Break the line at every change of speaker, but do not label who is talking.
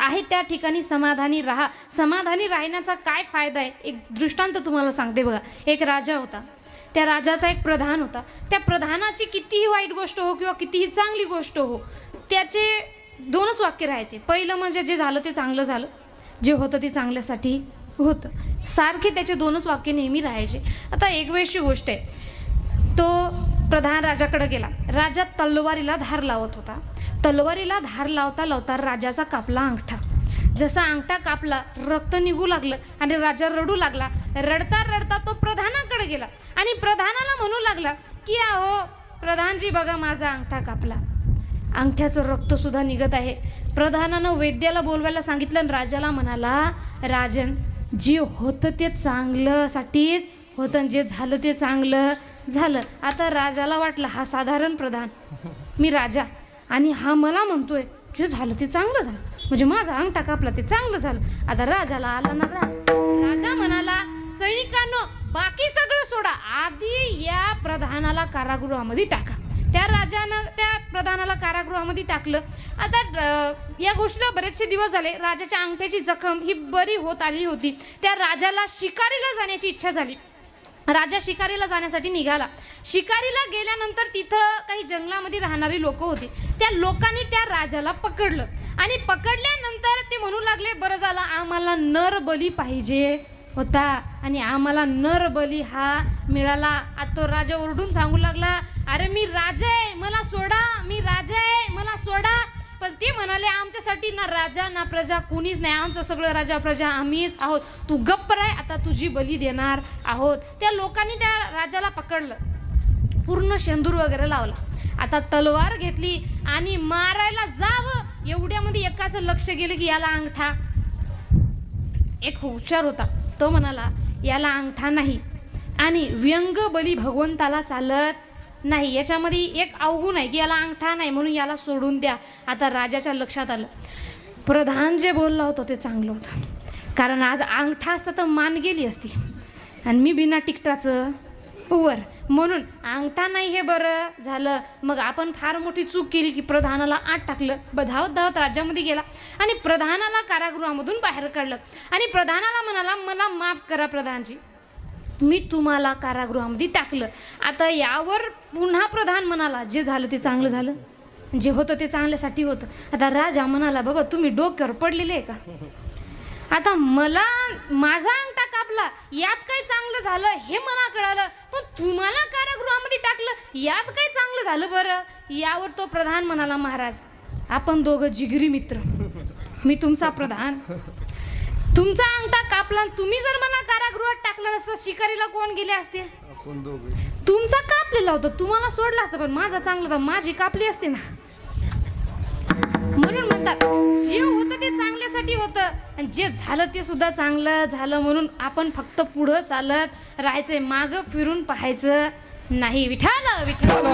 आहे त्या ठिकाणी समाधानी राहा. समाधानी राहण्याचा काय फायदा आहे? एक दृष्टांत तुम्हाला सांगते बघा. एक राजा होता, त्या राजाचा एक प्रधान होता. त्या प्रधानाची कितीही वाईट गोष्ट हो किंवा कितीही चांगली गोष्ट हो, त्याचे दोनच वाक्य राहायचे. पहिलं म्हणजे जे झालं ते चांगलं झालं, जे होतं ते चांगल्यासाठी होतं. सारखे त्याचे दोनच वाक्य नेहमी राहायचे. आता एक वेळची गोष्ट आहे, तो प्रधान राजाकडे गेला. राजा तलवारीला धार लावत होता. तलवारीला धार लावता लावता राजाचा कापला अंगठा. जसा अंगठा कापला, रक्त निघू लागलं आणि राजा रडू लागला. रडता रडता तो प्रधानाकडे गेला आणि प्रधानाला म्हणू लागला की अहो प्रधानजी, बघा माझा अंगठा कापला, अंगठ्याचं रक्त सुद्धा निघत आहे. प्रधानानं वैद्याला बोलवायला सांगितलं आणि राजाला म्हणाला, राजन, जे होतं ते चांगल्यासाठीच होतं, जे झालं ते चांगलं झालं. आता राजाला वाटलं हा साधारण प्रधान, मी राजा, आणि हा मला म्हणतोय जे झालं ते चांगलं झालं, म्हणजे माझा अंगठा कापला ते चांगलं झालं. आता राजाला आला ना राग. राजा म्हणाला, सैनिकांनो बाकी सगळं सोडा, आधी या प्रधानाला कारागृहामध्ये टाका. त्या राजानं त्या प्रधानाला कारागृहामध्ये टाकलं. आता या गोष्टीला बरेचसे दिवस झाले. राजाच्या अंगठ्याची जखम ही बरी होत आली होती. त्या राजाला शिकारीला जाण्याची इच्छा झाली. राजा शिकारीला जाण्यासाठी निघाला. शिकारीला गेल्यानंतर तिथं काही जंगलामध्ये राहणारी लोक होती. त्या लोकांनी त्या राजाला पकडलं आणि पकडल्यानंतर ते म्हणू लागले, बरं झालं आम्हाला नर बली पाहिजे होता आणि आम्हाला नर बली हा मिळाला. आता तो राजा ओरडून सांगू लागला, अरे मी राजा आहे, मला सोडा, मी राजा आहे, मला सोडा. पण ते म्हणाले, आमच्यासाठी ना राजा ना प्रजा कोणीच नाही, आमचं सगळं राजा प्रजा आम्हीच आहोत, तू गप्प राह, आता तुझी बली देणार आहोत. त्या लोकांनी त्या राजाला पकडलं, पूर्ण शेंदूर वगैरे लावला. आता तलवार घेतली आणि मारायला जावं एवढ्यामध्ये एकाचं लक्ष गेलं की याला अंगठा. एक हुशार होता, तो म्हणाला याला अंगठा नाही आणि व्यंग बली भगवंताला चालत नाही, याच्यामध्ये एक अवगुण आहे की याला अंगठा नाही, म्हणून याला सोडून द्या. आता राजाच्या लक्षात आलं, प्रधान जे बोलला होता ते चांगलं होतं, कारण आज अंगठा असता तर मान गेली असती आणि मी बिना टिकटाचं वर, म्हणून अंगठा नाही हे बरं झालं. मग आपण फार मोठी चूक केली की प्रधानाला आत टाकलं. धावत धावत राज्यामध्ये गेला आणि प्रधानाला कारागृहामधून बाहेर काढलं आणि प्रधानाला म्हणाला, मला माफ करा प्रधानजी, मी तुम्हाला कारागृहामध्ये टाकलं. आता यावर पुन्हा प्रधान म्हणाला, जे झालं ते चांगलं झालं, जे होतं ते चांगल्यासाठी होतं. आता राजा म्हणाला, बाबा तुम्ही डोक्यावर पडलेले आहे का? आता मला माझा अंगठा कापला, यात काही चांगलं झालं हे मला कळालं, पण तुम्हाला कारागृहामध्ये टाकलं, यात काही चांगलं झालं बरं? यावर तो प्रधान म्हणाला, महाराज आपण दोघं जिगरी मित्र, मी तुमचा प्रधान, तुमचा अंगठा कापला, तुम्ही जर मला कारागृहात टाकलं नसतं शिकारीला कोण गेले असते? तुमचा कापलेला होता, तुम्हाला सोडला असतं, पण माझा चांगला होता, माझी कापली असते ना. म्हणून म्हणतात जे होतं ते चांगल्यासाठी होतं आणि जे झालं ते सुद्धा चांगलं झालं. म्हणून आपण फक्त पुढं चालत राहायचंय, मागं फिरून पाहायचं नाही. विठ्ठल विठ्ठल.